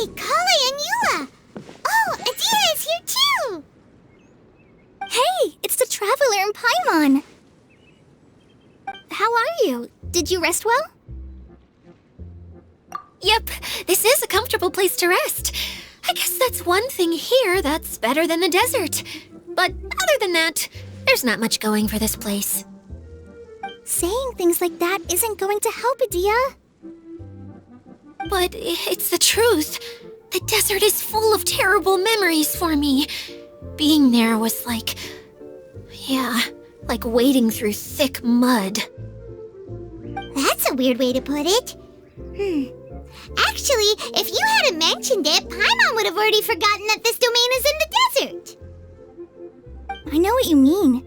Collei and Eula! Oh, Idyia is here too! Hey, it's the Traveler and Paimon! How are you? Did you rest well? Yep, this is a comfortable place to rest. I guess that's one thing here that's better than the desert. But other than that, there's not much going for this place. Saying things like that isn't going to help, Idyia. But it's the truth. The desert is full of terrible memories for me. Being there was like wading through thick mud. That's a weird way to put it. Actually, if you hadn't mentioned it, Paimon would have already forgotten that this domain is in the desert. I know what you mean.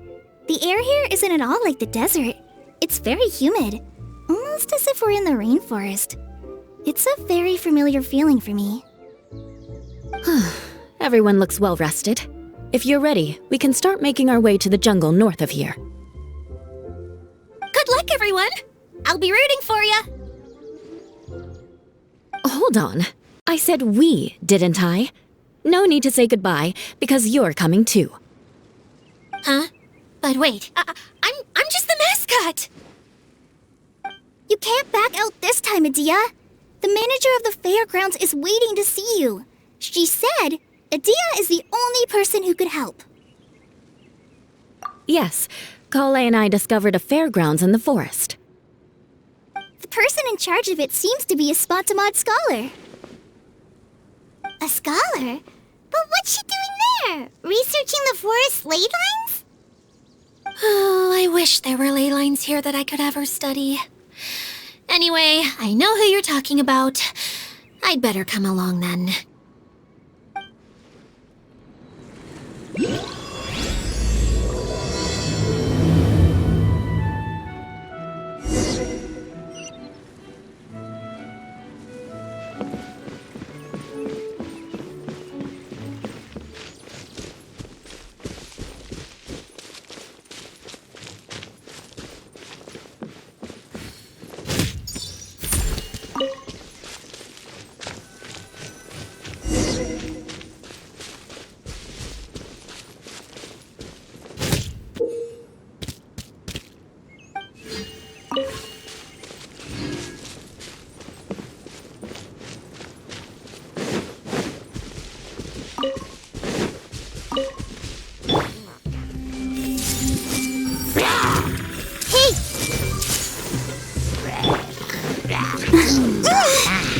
The air here isn't at all like the desert. It's very humid, almost as if we're in the rainforest. It's a very familiar feeling for me. Everyone looks well rested. If you're ready, we can start making our way to the jungle north of here. Good luck, everyone! I'll be rooting for you! Hold on. I said we, didn't I? No need to say goodbye, because you're coming too. Huh? But wait, I'm just the mascot! You can't back out this time, Idyia. The manager of the fairgrounds is waiting to see you. She said Idyia is the only person who could help. Yes, Collei and I discovered a fairgrounds in the forest. The person in charge of it seems to be a Spontamod scholar. A scholar? But what's she doing there? Researching the forest ley lines? Oh, I wish there were ley lines here that I could ever study. Anyway, I know who you're talking about. I'd better come along then.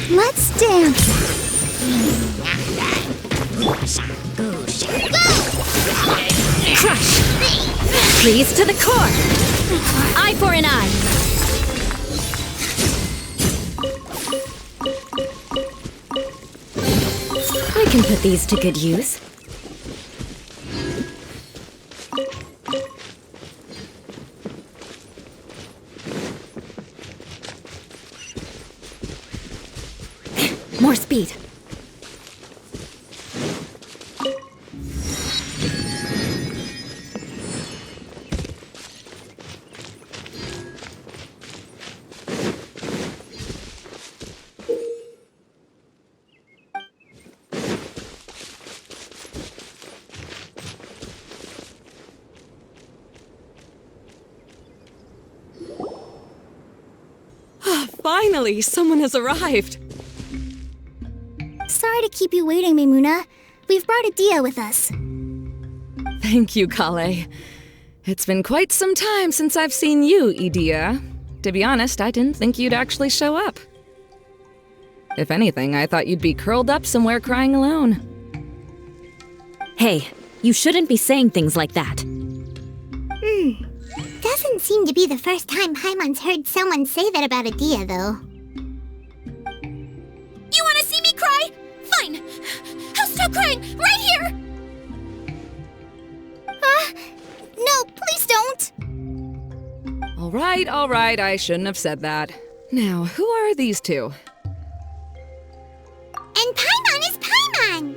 Let's dance. Crush! Freeze to the core! Eye for an eye! I can put these to good use. More speed. Finally, someone has arrived. Sorry to keep you waiting, Maimuna. We've brought Idyia with us. Thank you, Collei. It's been quite some time since I've seen you, Idyia. To be honest, I didn't think you'd actually show up. If anything, I thought you'd be curled up somewhere crying alone. Hey, you shouldn't be saying things like that. Doesn't seem to be the first time Paimon's heard someone say that about Idyia, though. You want to see me cry? Fine! I'll stop crying right here! No, please don't. All right, I shouldn't have said that. Now, who are these two? And Paimon is Paimon!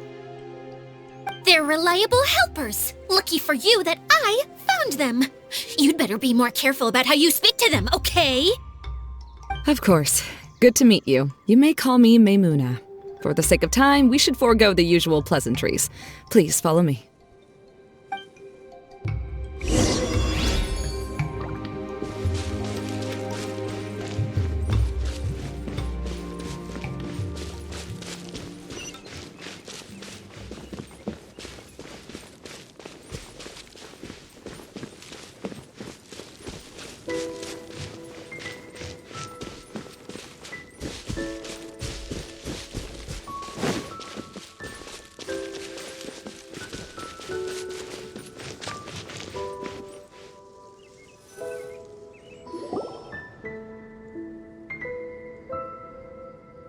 They're reliable helpers. Lucky for you that I found them. You'd better be more careful about how you speak to them, okay? Of course. Good to meet you. You may call me Maimuna. For the sake of time, we should forego the usual pleasantries. Please follow me.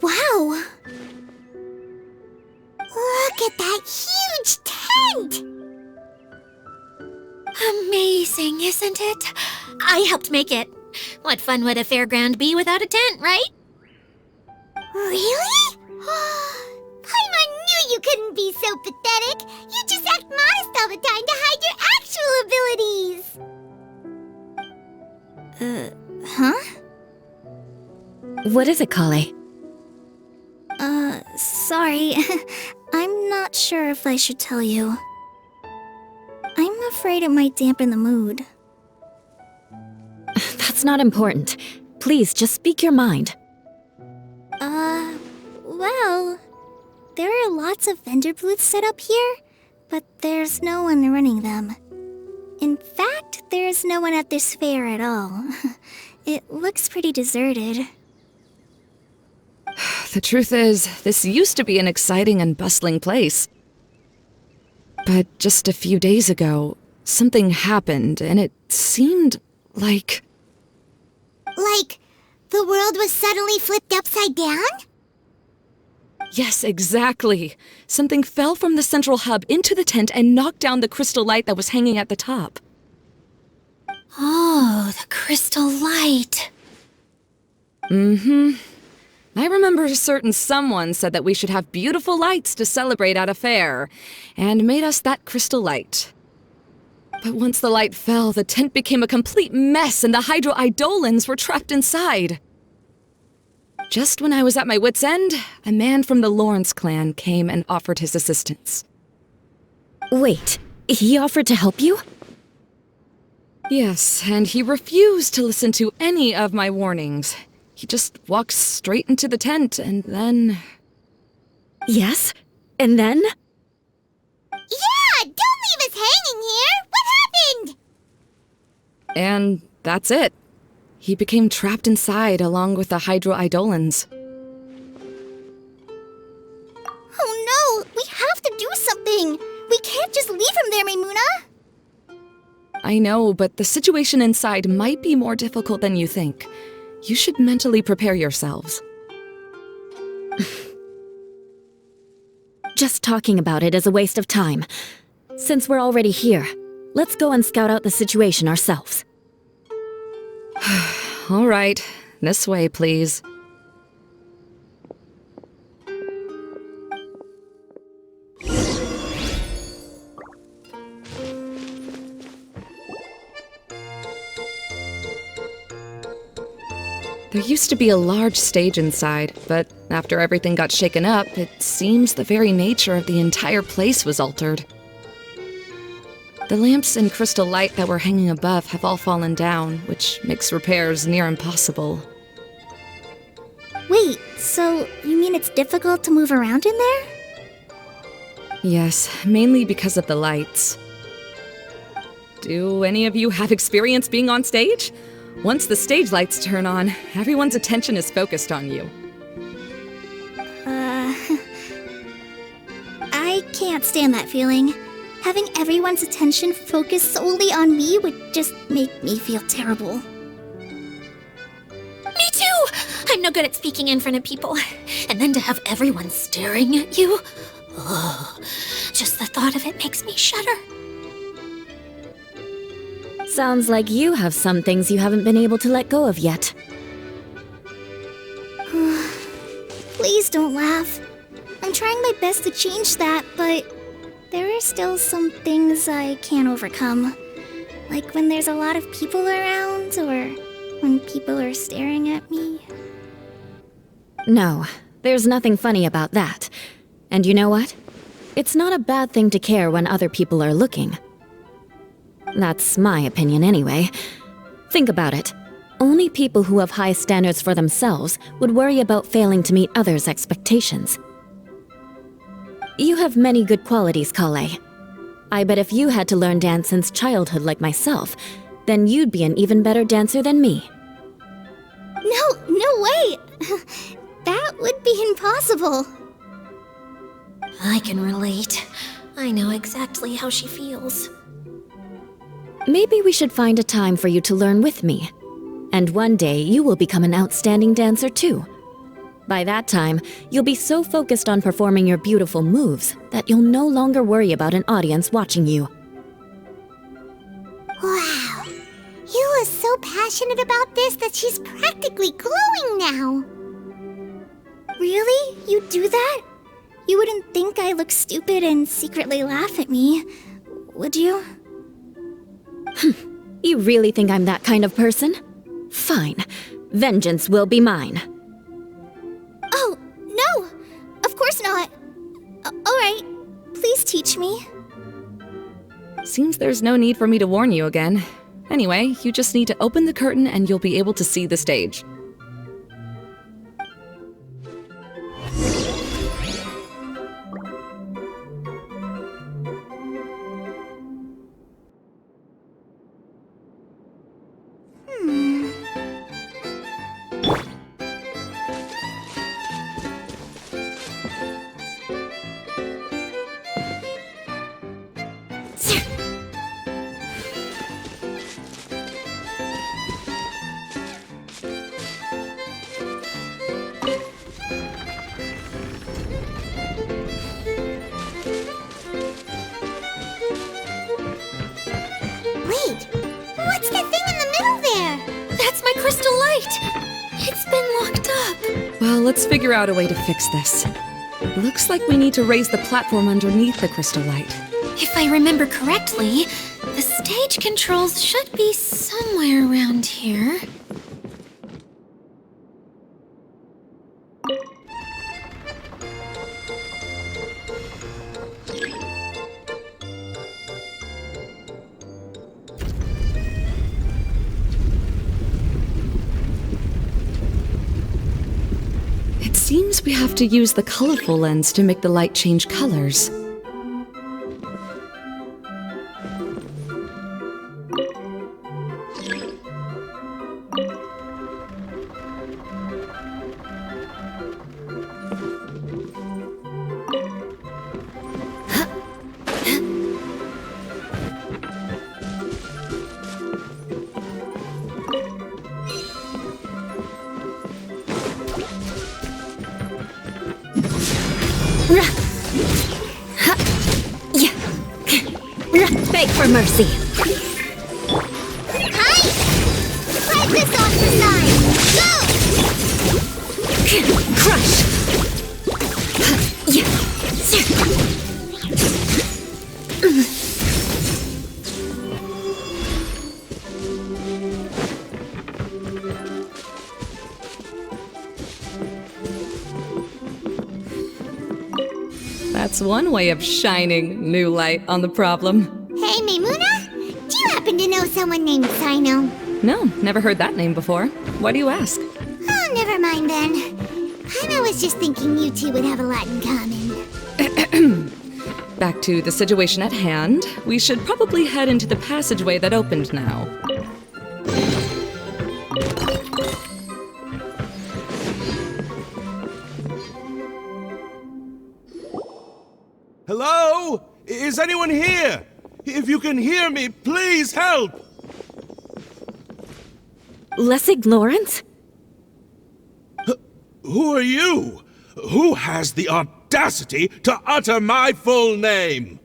Wow! Look at that huge tent! Amazing, isn't it? I helped make it. What fun would a fairground be without a tent, right? Really? Paimon knew you couldn't be so pathetic. You just act modest all the time to hide your actual abilities. Huh? What is it, collei? Sorry. I'm not sure if I should tell you. I'm afraid it might dampen the mood. That's not important. Please, just speak your mind. Well, there are lots of vendor booths set up here, but there's no one running them. In fact, there's no one at this fair at all. It looks pretty deserted. The truth is, this used to be an exciting and bustling place. But just a few days ago, something happened, and it seemed like... Like, the world was suddenly flipped upside down? Yes, exactly. Something fell from the central hub into the tent and knocked down the crystal light that was hanging at the top. Oh, the crystal light. Mm-hmm. I remember a certain someone said that we should have beautiful lights to celebrate at a fair, and made us that crystal light. But once the light fell, the tent became a complete mess and the Hydro-Eidolons were trapped inside. Just when I was at my wit's end, a man from the Lawrence clan came and offered his assistance. Wait, he offered to help you? Yes, and he refused to listen to any of my warnings. He just walked straight into the tent, and then... Yes? And then? Yeah! Don't leave us hanging here! What happened? And that's it. He became trapped inside along with the Hydro-Eidolons. Oh no! We have to do something! We can't just leave him there, Maimuna! I know, but the situation inside might be more difficult than you think. You should mentally prepare yourselves. Just talking about it is a waste of time. Since we're already here, let's go and scout out the situation ourselves. All right, this way, please. There used to be a large stage inside, but after everything got shaken up, it seems the very nature of the entire place was altered. The lamps and crystal light that were hanging above have all fallen down, which makes repairs near impossible. Wait, so you mean it's difficult to move around in there? Yes, mainly because of the lights. Do any of you have experience being on stage? Once the stage lights turn on, everyone's attention is focused on you. I can't stand that feeling. Having everyone's attention focused solely on me would just make me feel terrible. Me too! I'm no good at speaking in front of people. And then to have everyone staring at you. Oh, just the thought of it makes me shudder. Sounds like you have some things you haven't been able to let go of yet. Please don't laugh. I'm trying my best to change that, but there are still some things I can't overcome. Like when there's a lot of people around, or when people are staring at me. No, There's nothing funny about that. And you know what? It's not a bad thing to care when other people are looking. That's my opinion anyway. Think about it. Only people who have high standards for themselves would worry about failing to meet others' expectations. You have many good qualities, Collei. I bet if you had to learn dance since childhood like myself, then you'd be an even better dancer than me. No way! That would be impossible. I can relate. I know exactly how she feels. Maybe we should find a time for you to learn with me. And one day you will become an outstanding dancer too. By that time, you'll be so focused on performing your beautiful moves that you'll no longer worry about an audience watching you. Wow. Eula's so passionate about this that she's practically glowing now. Really? You do that? You wouldn't think I look stupid and secretly laugh at me, would you? You really think I'm that kind of person? Fine. Vengeance will be mine. Oh, no! Of course not. Alright, please teach me. Seems there's no need for me to warn you again. Anyway, you just need to open the curtain and you'll be able to see the stage. Wait, what's that thing in the middle there? That's my crystal light! It's been locked up. Well, let's figure out a way to fix this. Looks like we need to raise the platform underneath the crystal light. If I remember correctly, the stage controls should be somewhere around here. It seems we have to use the colorful lens to make the light change colors. Beg for mercy. Hi! Fight this off the side! Go! Crush! That's one way of shining new light on the problem. Hey, Maimuna? Do you happen to know someone named Sino? No, never heard that name before. Why do you ask? Oh, never mind then. Paimon was just thinking you two would have a lot in common. Back to the situation at hand. We should probably head into the passageway that opened now. Hello? Is anyone here? If you can hear me, please help! Lessig Lawrence? Who are you? Who has the audacity to utter my full name?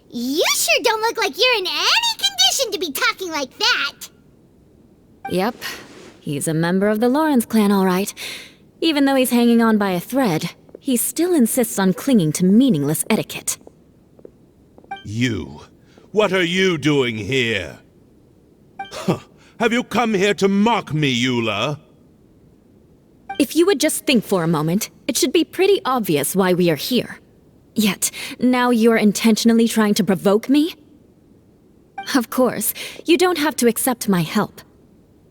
You sure don't look like you're in any condition to be talking like that. Yep. He's a member of the Lawrence clan, all right. Even though he's hanging on by a thread, he still insists on clinging to meaningless etiquette. You. What are you doing here? Huh. Have you come here to mock me, Eula? If you would just think for a moment, it should be pretty obvious why we are here. Yet, now you're intentionally trying to provoke me? Of course, you don't have to accept my help.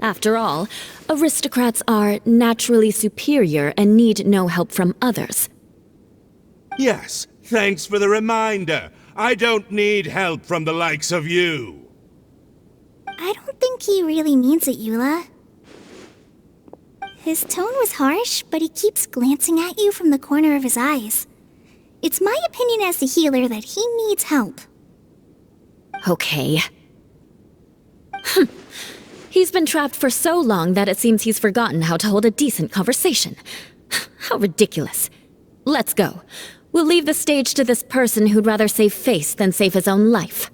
After all, aristocrats are naturally superior and need no help from others. Yes, thanks for the reminder. I don't need help from the likes of you. I don't think he really means it, Eula. His tone was harsh, but he keeps glancing at you from the corner of his eyes. It's my opinion as the healer that he needs help. Okay. He's been trapped for so long that it seems he's forgotten how to hold a decent conversation. How ridiculous. Let's go. We'll leave the stage to this person who'd rather save face than save his own life.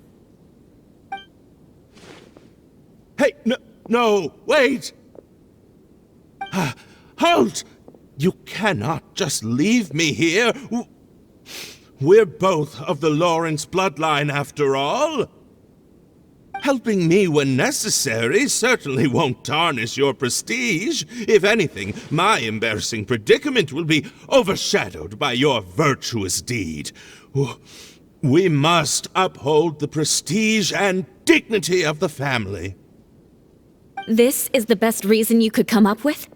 Hey, no, wait! Halt! You cannot just leave me here. We're both of the Lawrence bloodline, after all. Helping me when necessary certainly won't tarnish your prestige. If anything, my embarrassing predicament will be overshadowed by your virtuous deed. We must uphold the prestige and dignity of the family. This is the best reason you could come up with?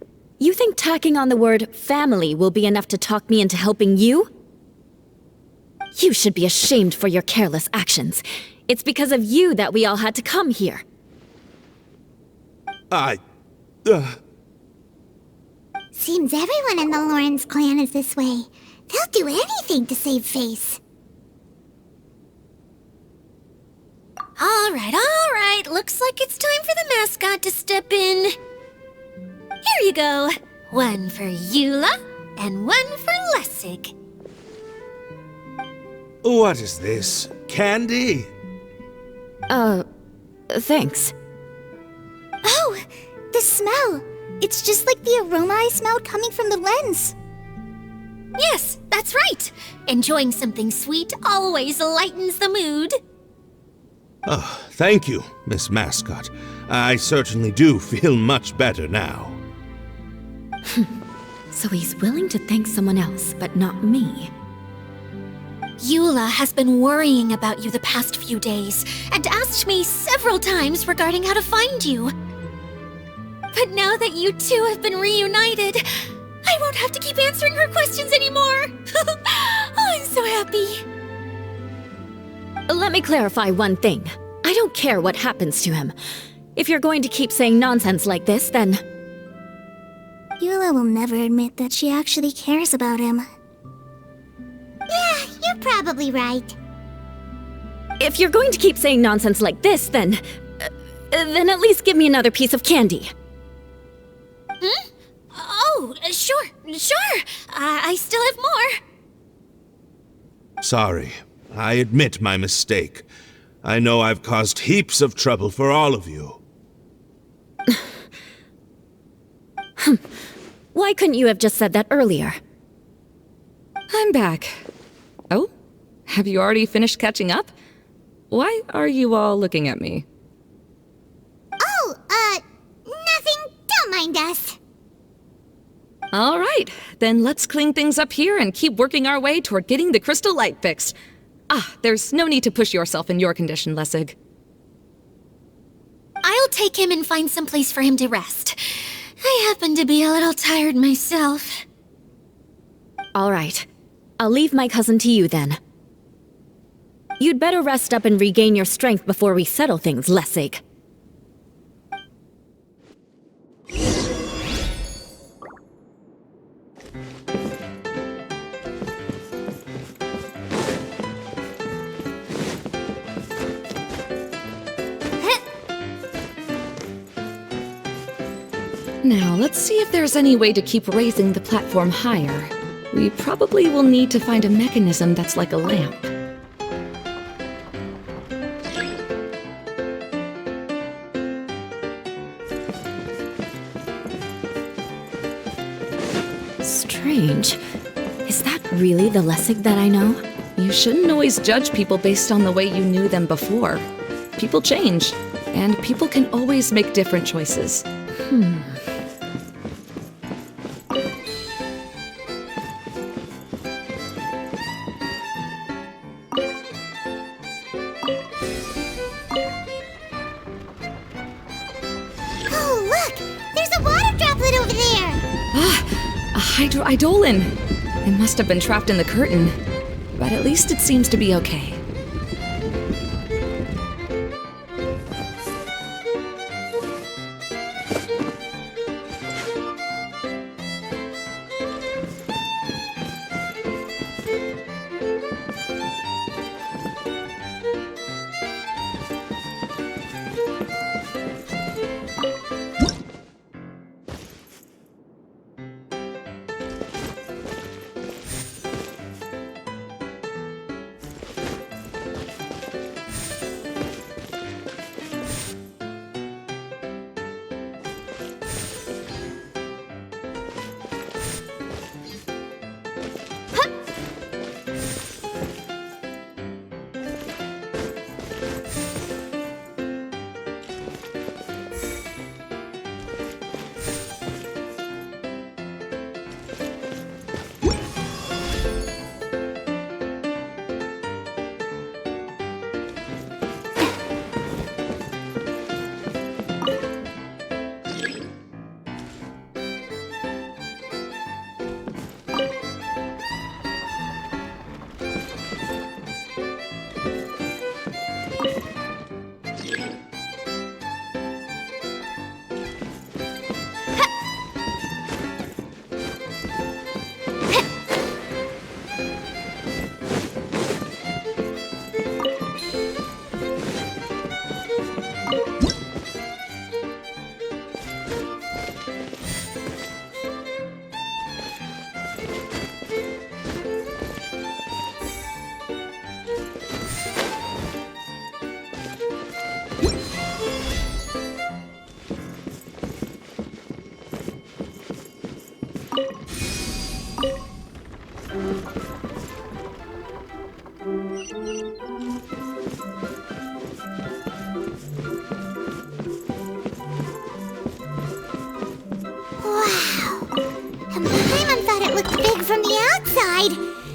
You think tacking on the word family will be enough to talk me into helping you? You should be ashamed for your careless actions. It's because of you that we all had to come here. Seems everyone in the Lawrence clan is this way. They'll do anything to save face. All right. Looks like it's time for the mascot to step in. Here you go. One for Eula, and one for Lessig. What is this? Candy? Thanks. Oh, the smell! It's just like the aroma I smelled coming from the lens. Yes, that's right. Enjoying something sweet always lightens the mood. Oh, thank you, Miss Mascot. I certainly do feel much better now. So he's willing to thank someone else, but not me. Eula has been worrying about you the past few days and asked me several times regarding how to find you. But now that you two have been reunited, I won't have to keep answering her questions anymore. Oh, I'm so happy. Let me clarify one thing. I don't care what happens to him. If you're going to keep saying nonsense like this, then... Eula will never admit that she actually cares about him. Yeah, you're probably right. If you're going to keep saying nonsense like this, then at least give me another piece of candy. Oh, sure. I still have more. Sorry. I admit my mistake. I know I've caused heaps of trouble for all of you. Why couldn't you have just said that earlier? I'm back. Oh? Have you already finished catching up? Why are you all looking at me? Oh, nothing. Don't mind us. All right, then let's clean things up here and keep working our way toward getting the crystal light fixed. There's no need to push yourself in your condition, Lessig. I'll take him and find some place for him to rest. I happen to be a little tired myself. All right. I'll leave my cousin to you then. You'd better rest up and regain your strength before we settle things, Lessig. Now, let's see if there's any way to keep raising the platform higher. We probably will need to find a mechanism that's like a lamp. Strange. Is that really the Lessig that I know? You shouldn't always judge people based on the way you knew them before. People change, and people can always make different choices. Idolin! It must have been trapped in the curtain, but at least it seems to be okay. From the outside,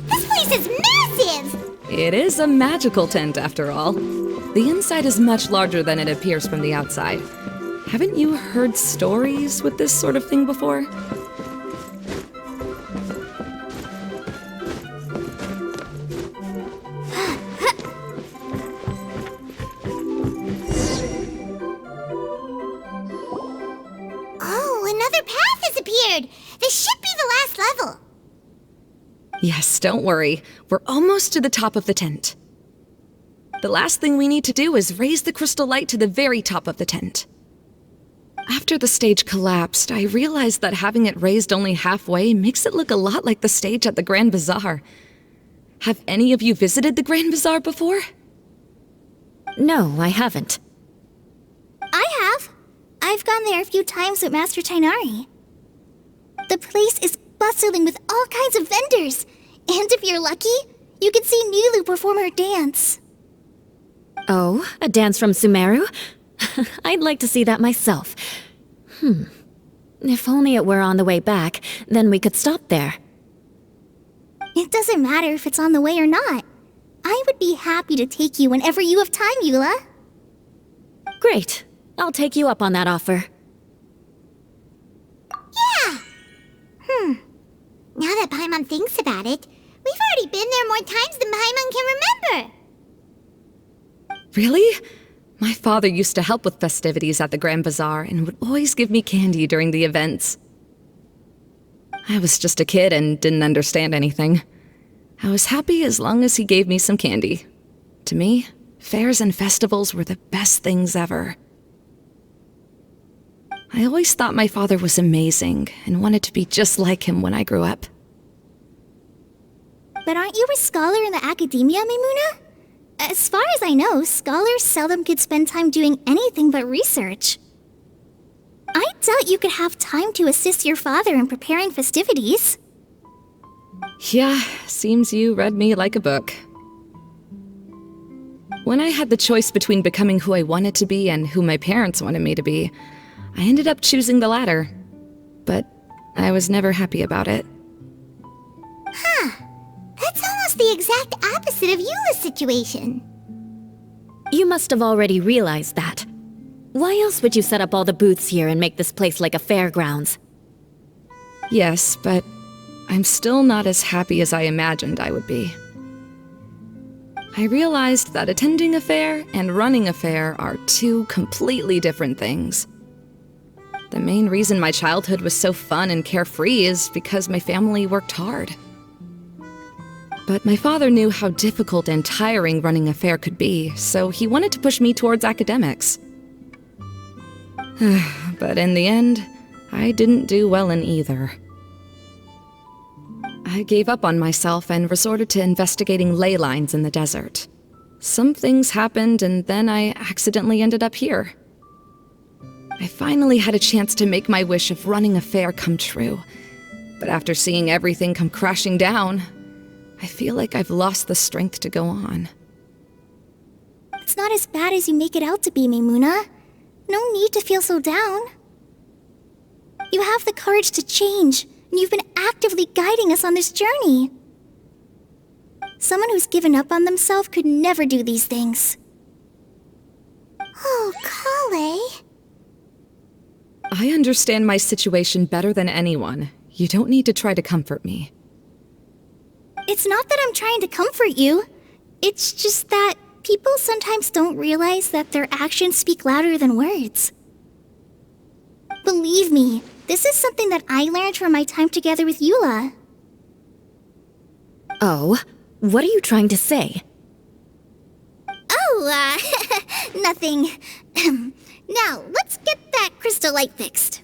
this place is massive! It is a magical tent, after all. The inside is much larger than it appears from the outside. Haven't you heard stories with this sort of thing before? Oh, another path has appeared! This should be the last level. Yes, don't worry. We're almost to the top of the tent. The last thing we need to do is raise the crystal light to the very top of the tent. After the stage collapsed, I realized that having it raised only halfway makes it look a lot like the stage at the Grand Bazaar. Have any of you visited the Grand Bazaar before? No, I haven't. I have. I've gone there a few times with Master Tainari. The place is bustling with all kinds of vendors. And if you're lucky, you can see Nulu perform her dance. Oh, a dance from Sumeru? I'd like to see that myself. If only it were on the way back, then we could stop there. It doesn't matter if it's on the way or not. I would be happy to take you whenever you have time, Eula. Great. I'll take you up on that offer. Yeah! Now that Paimon thinks about it, we've already been there more times than Paimon can remember. Really? My father used to help with festivities at the Grand Bazaar and would always give me candy during the events. I was just a kid and didn't understand anything. I was happy as long as he gave me some candy. To me, fairs and festivals were the best things ever. I always thought my father was amazing and wanted to be just like him when I grew up. But aren't you a scholar in the academia, Maimuna? As far as I know, scholars seldom could spend time doing anything but research. I doubt you could have time to assist your father in preparing festivities. Yeah, seems you read me like a book. When I had the choice between becoming who I wanted to be and who my parents wanted me to be, I ended up choosing the latter. But I was never happy about it. That's almost the exact opposite of Eula's situation. You must have already realized that. Why else would you set up all the booths here and make this place like a fairgrounds? Yes, but I'm still not as happy as I imagined I would be. I realized that attending a fair and running a fair are two completely different things. The main reason my childhood was so fun and carefree is because my family worked hard. But my father knew how difficult and tiring running a fair could be, so he wanted to push me towards academics. But in the end, I didn't do well in either. I gave up on myself and resorted to investigating ley lines in the desert. Some things happened, and then I accidentally ended up here. I finally had a chance to make my wish of running a fair come true. But after seeing everything come crashing down, I feel like I've lost the strength to go on. It's not as bad as you make it out to be, Maimuna. No need to feel so down. You have the courage to change, and you've been actively guiding us on this journey. Someone who's given up on themselves could never do these things. Oh, collei. I understand my situation better than anyone. You don't need to try to comfort me. It's not that I'm trying to comfort you. It's just that people sometimes don't realize that their actions speak louder than words. Believe me, this is something that I learned from my time together with Eula. Oh, what are you trying to say? Oh, nothing. Now, let's get that crystal light fixed.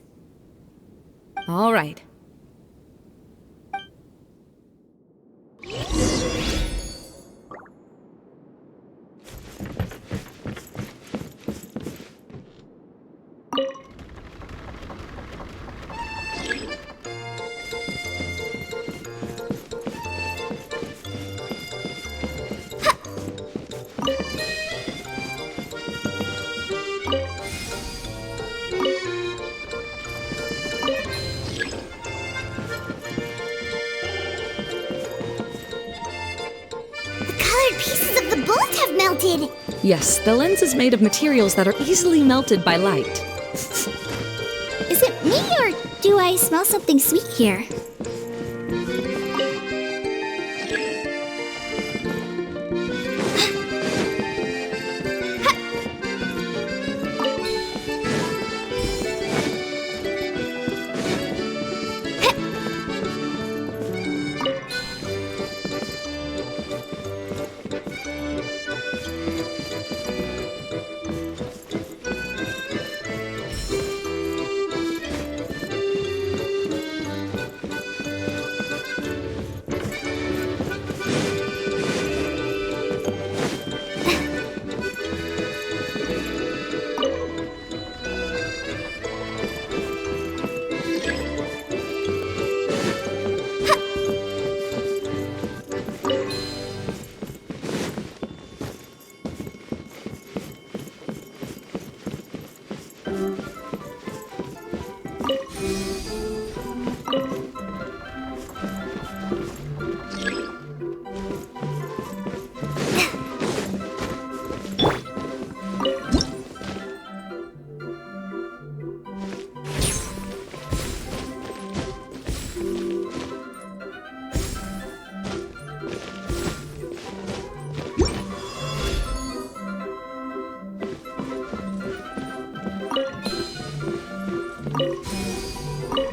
All right. Pieces of the bolt have melted. Yes, the lens is made of materials that are easily melted by light. Is it me, or do I smell something sweet here?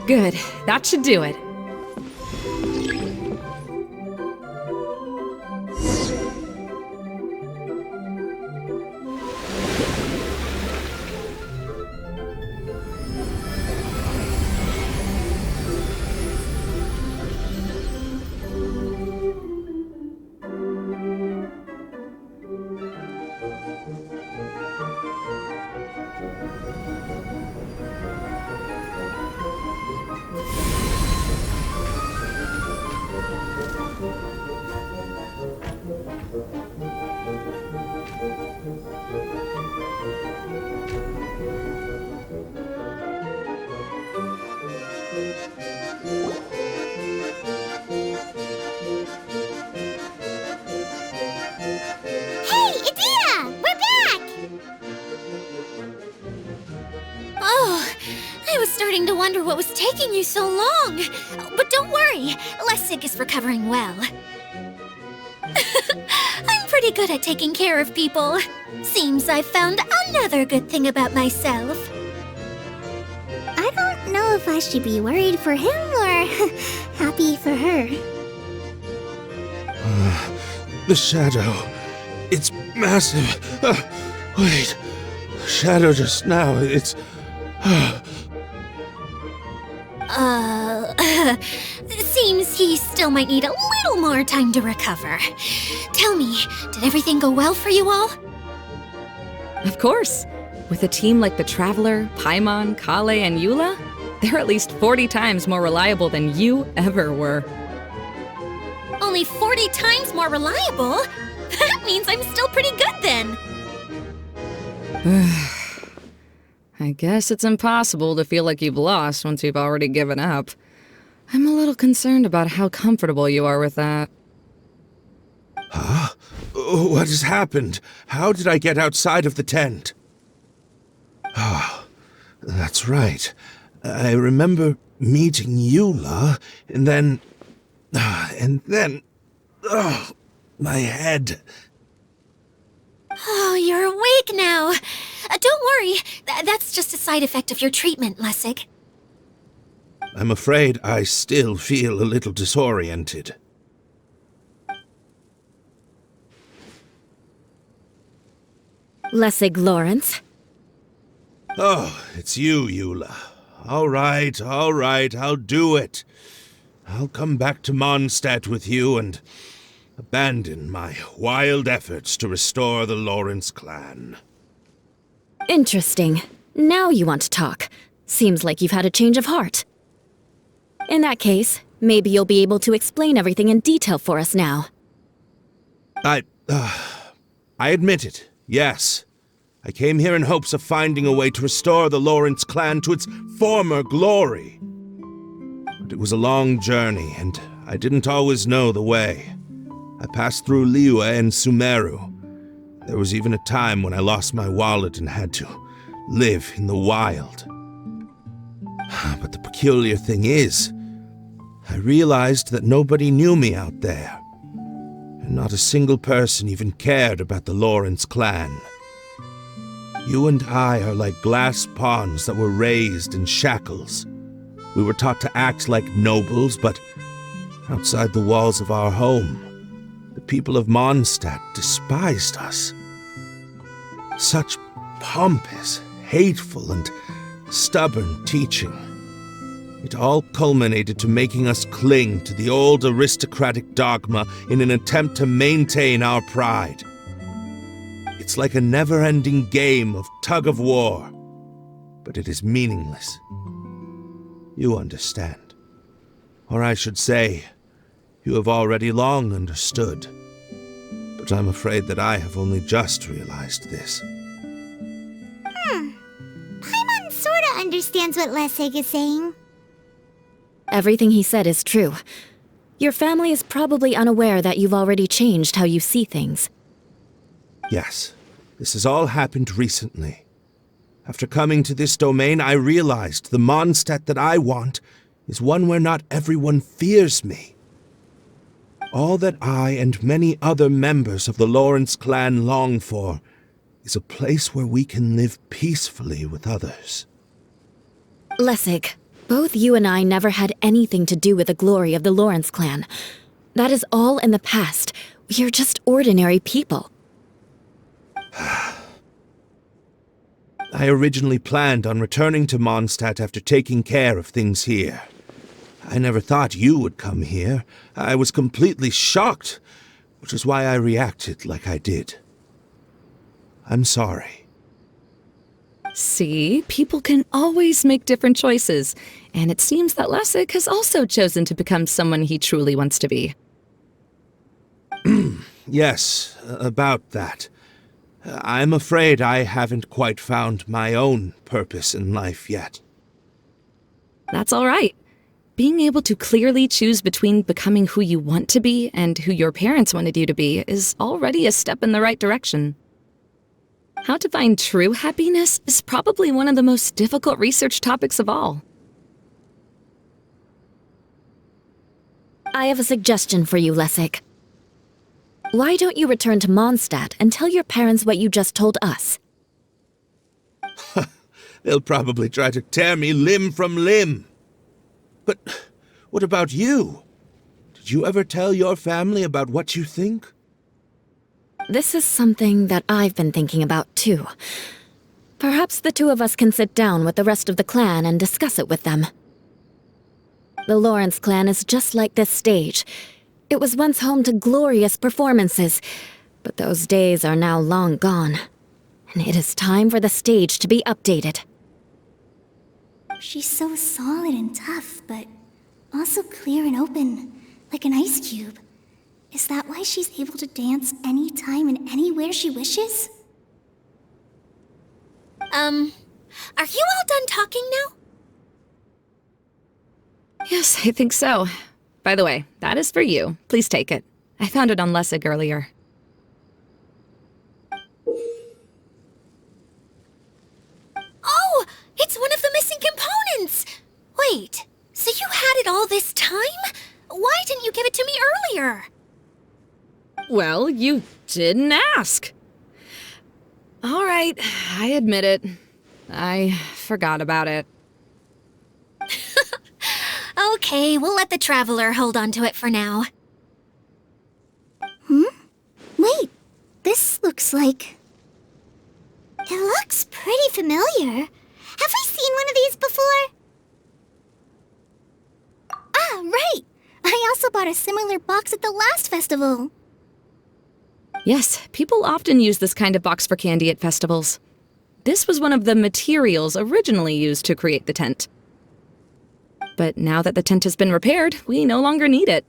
Good. That should do it. Hey, Idyia! We're back! Oh, I was starting to wonder what was taking you so long. But don't worry, Lessig is recovering well. I'm pretty good at taking care of people. Seems I've found another good thing about myself. I don't know if I should be worried for him or happy for her. The shadow. It's massive. Wait. The shadow just now. It's... Seems he still might need a little more time to recover. Tell me, did everything go well for you all? Of course. With a team like the Traveler, Paimon, Collei, and Eula, they're at least 40 times more reliable than you ever were. Only 40 times more reliable? That means I'm still pretty good then. I guess it's impossible to feel like you've lost once you've already given up. I'm a little concerned about how comfortable you are with that. Huh? What has happened? How did I get outside of the tent? Ah, that's right. I remember meeting Eula, and then... my head. Oh, you're awake now. Don't worry, that's just a side effect of your treatment, Lessig. I'm afraid I still feel a little disoriented. Lessig Lawrence? Oh, it's you, Eula. All right, I'll do it. I'll come back to Mondstadt with you and abandon my wild efforts to restore the Lawrence clan. Interesting. Now you want to talk. Seems like you've had a change of heart. In that case, maybe you'll be able to explain everything in detail for us now. I admit it, yes. I came here in hopes of finding a way to restore the Lawrence clan to its former glory. But it was a long journey, and I didn't always know the way. I passed through Liyue and Sumeru. There was even a time when I lost my wallet and had to live in the wild. But the peculiar thing is, I realized that nobody knew me out there, and not a single person even cared about the Lawrence clan. You and I are like glass pawns that were raised in shackles. We were taught to act like nobles, but outside the walls of our home, the people of Mondstadt despised us. Such pompous, hateful, and stubborn teaching. It all culminated to making us cling to the old aristocratic dogma in an attempt to maintain our pride. It's like a never-ending game of tug-of-war, but it is meaningless. You understand. Or I should say, you have already long understood. But I'm afraid that I have only just realized this. Paimon sorta understands what Lessig is saying. Everything he said is true. Your family is probably unaware that you've already changed how you see things. Yes, this has all happened recently. After coming to this domain, I realized the Mondstadt that I want is one where not everyone fears me. All that I and many other members of the Lawrence clan long for is a place where we can live peacefully with others. Lessig, both you and I never had anything to do with the glory of the Lawrence clan. That is all in the past. We are just ordinary people. I originally planned on returning to Mondstadt after taking care of things here. I never thought you would come here. I was completely shocked, which is why I reacted like I did. I'm sorry. See, people can always make different choices, and it seems that Lessig has also chosen to become someone he truly wants to be. Yes, about that. I'm afraid I haven't quite found my own purpose in life yet. That's all right. Being able to clearly choose between becoming who you want to be and who your parents wanted you to be is already a step in the right direction. How to find true happiness is probably one of the most difficult research topics of all. I have a suggestion for you, Lessig. Why don't you return to Mondstadt and tell your parents what you just told us? They'll probably try to tear me limb from limb. But what about you? Did you ever tell your family about what you think? This is something that I've been thinking about, too. Perhaps the two of us can sit down with the rest of the clan and discuss it with them. The Lawrence clan is just like this stage. It was once home to glorious performances, but those days are now long gone. And it is time for the stage to be updated. She's so solid and tough, but also clear and open, like an ice cube. Is that why she's able to dance anytime and anywhere she wishes? Are you all done talking now? Yes, I think so. By the way, that is for you. Please take it. I found it on Lessig earlier. Oh, it's one of the missing components! Wait, so you had it all this time? Why didn't you give it to me earlier? Well, you didn't ask. All right, I admit it. I forgot about it. Okay, we'll let the Traveler hold on to it for now. Wait, this looks like... It looks pretty familiar. Have we seen one of these before? Ah, right! I also bought a similar box at the last festival. Yes, people often use this kind of box for candy at festivals. This was one of the materials originally used to create the tent. But now that the tent has been repaired, we no longer need it.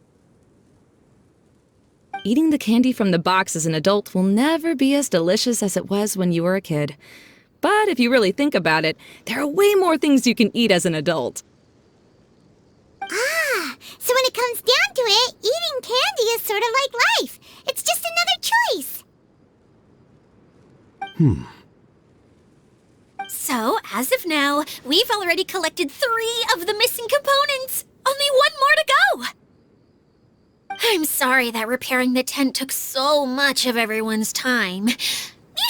Eating the candy from the box as an adult will never be as delicious as it was when you were a kid. But if you really think about it, there are way more things you can eat as an adult. Ah, so when it comes down to it, eating candy is sort of like life. It's just another choice. So, as of now, we've already collected 3 of the missing components. Only 1 more to go. I'm sorry that repairing the tent took so much of everyone's time. You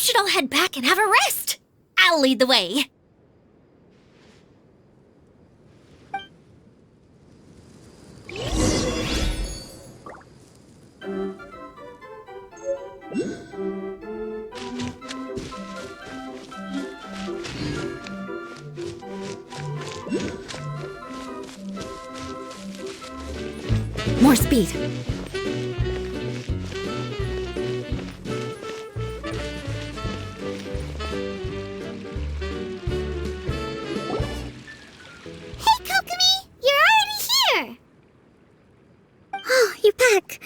should all head back and have a rest. I'll lead the way. More speed. Hey, Kokomi! You're already here! Oh, you're back.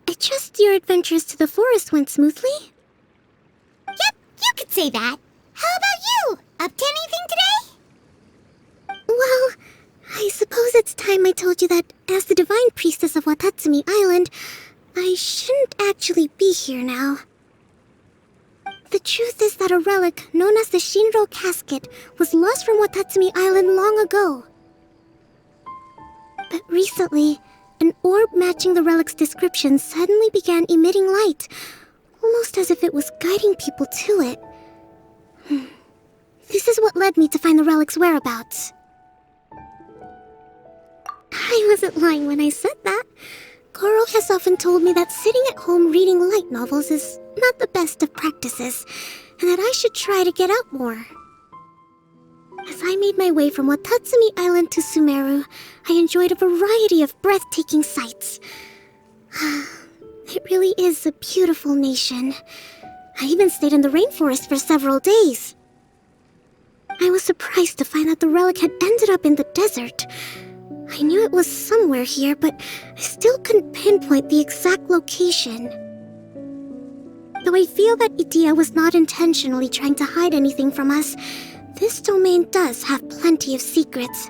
I trust your adventures to the forest went smoothly? Yep, you could say that. How about you? Up to anything today? Well, I suppose it's time I told you that as the divine priestess of Watatsumi Island, I shouldn't actually be here now. The truth is that a relic known as the Shinro Casket was lost from Watatsumi Island long ago. But recently, an orb matching the relic's description suddenly began emitting light, almost as if it was guiding people to it. This is what led me to find the relic's whereabouts. I wasn't lying when I said that. Goro has often told me that sitting at home reading light novels is not the best of practices, and that I should try to get out more. As I made my way from Watatsumi Island to Sumeru, I enjoyed a variety of breathtaking sights. It really is a beautiful nation. I even stayed in the rainforest for several days. I was surprised to find that the relic had ended up in the desert. I knew it was somewhere here, but I still couldn't pinpoint the exact location. Though I feel that Idyia was not intentionally trying to hide anything from us, this domain does have plenty of secrets.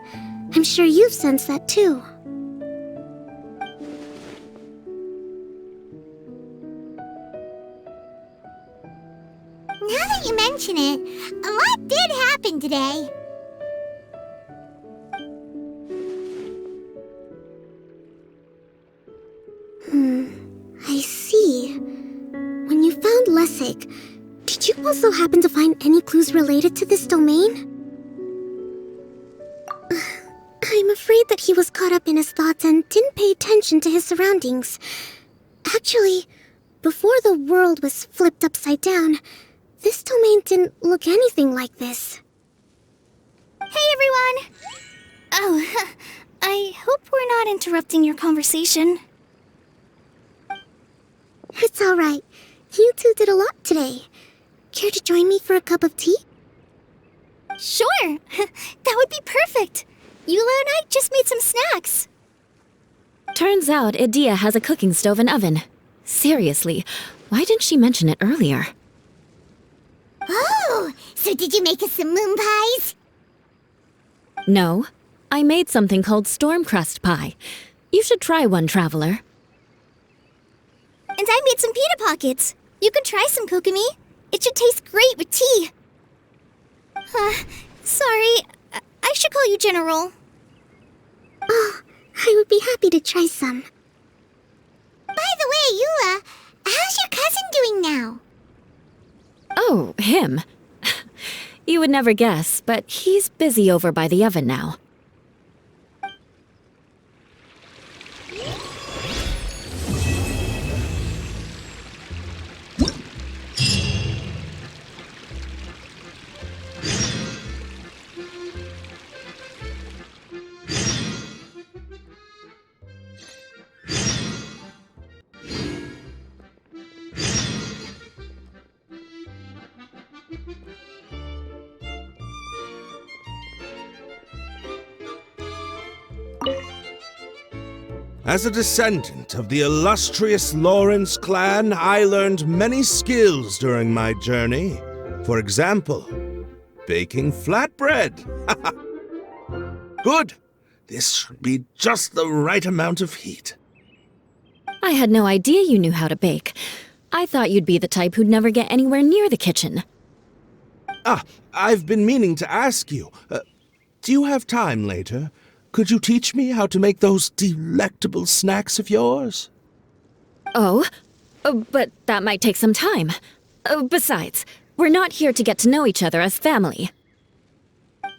I'm sure you've sensed that too. Now that you mention it, a lot did happen today. romantic. Did you also happen to find any clues related to this domain? I'm afraid that he was caught up in his thoughts and didn't pay attention to his surroundings. Actually, before the world was flipped upside down, this domain didn't look anything like this. Hey everyone! Oh, I hope we're not interrupting your conversation. It's alright. You two did a lot today. Care to join me for a cup of tea? Sure! That would be perfect! Eula and I just made some snacks. Turns out Idyia has a cooking stove and oven. Seriously, why didn't she mention it earlier? Oh, so did you make us some moon pies? No, I made something called storm crust pie. You should try one, traveler. And I made some pita pockets. You could try some kokomi. It should taste great with tea. Sorry, I should call you General. Oh, I would be happy to try some. By the way, Eula, how's your cousin doing now? Oh, him. You would never guess, but he's busy over by the oven now. As a descendant of the illustrious Lawrence clan, I learned many skills during my journey. For example, baking flatbread. Good! This should be just the right amount of heat. I had no idea you knew how to bake. I thought you'd be the type who'd never get anywhere near the kitchen. I've been meaning to ask you. Do you have time later? Could you teach me how to make those delectable snacks of yours? Oh? But that might take some time. Besides, we're not here to get to know each other as family.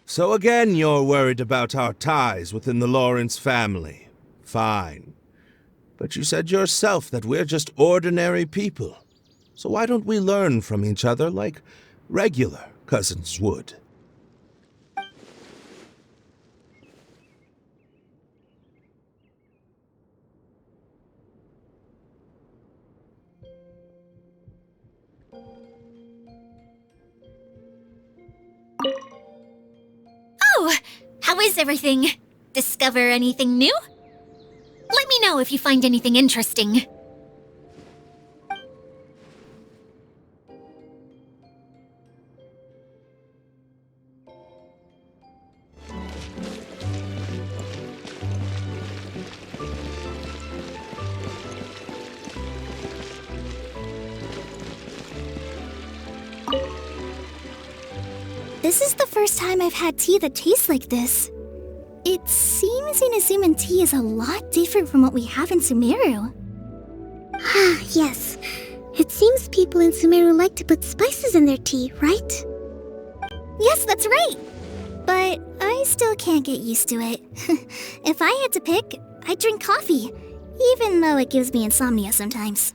So again, you're worried about our ties within the Lawrence family. Fine. But you said yourself that we're just ordinary people. So why don't we learn from each other like regular cousins would? Oh, how is everything? Discover anything new? Let me know if you find anything interesting. This is the first time I've had tea that tastes like this. It seems Inazuman tea is a lot different from what we have in Sumeru. Ah, yes. It seems people in Sumeru like to put spices in their tea, right? Yes, that's right. But I still can't get used to it. If I had to pick, I'd drink coffee, even though it gives me insomnia sometimes.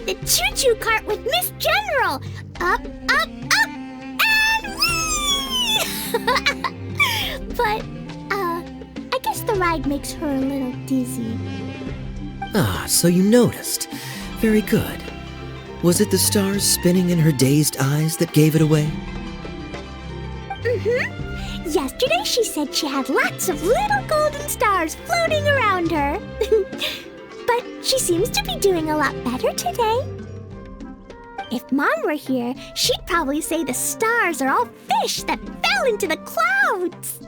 The choo-choo cart with Miss General! Up, up, up, and whee! But, I guess the ride makes her a little dizzy. Ah, so you noticed. Very good. Was it the stars spinning in her dazed eyes that gave it away? Mm-hmm. Yesterday she said she had lots of little golden stars floating around her. But she seems to be doing a lot better today. If Mom were here, she'd probably say the stars are all fish that fell into the clouds.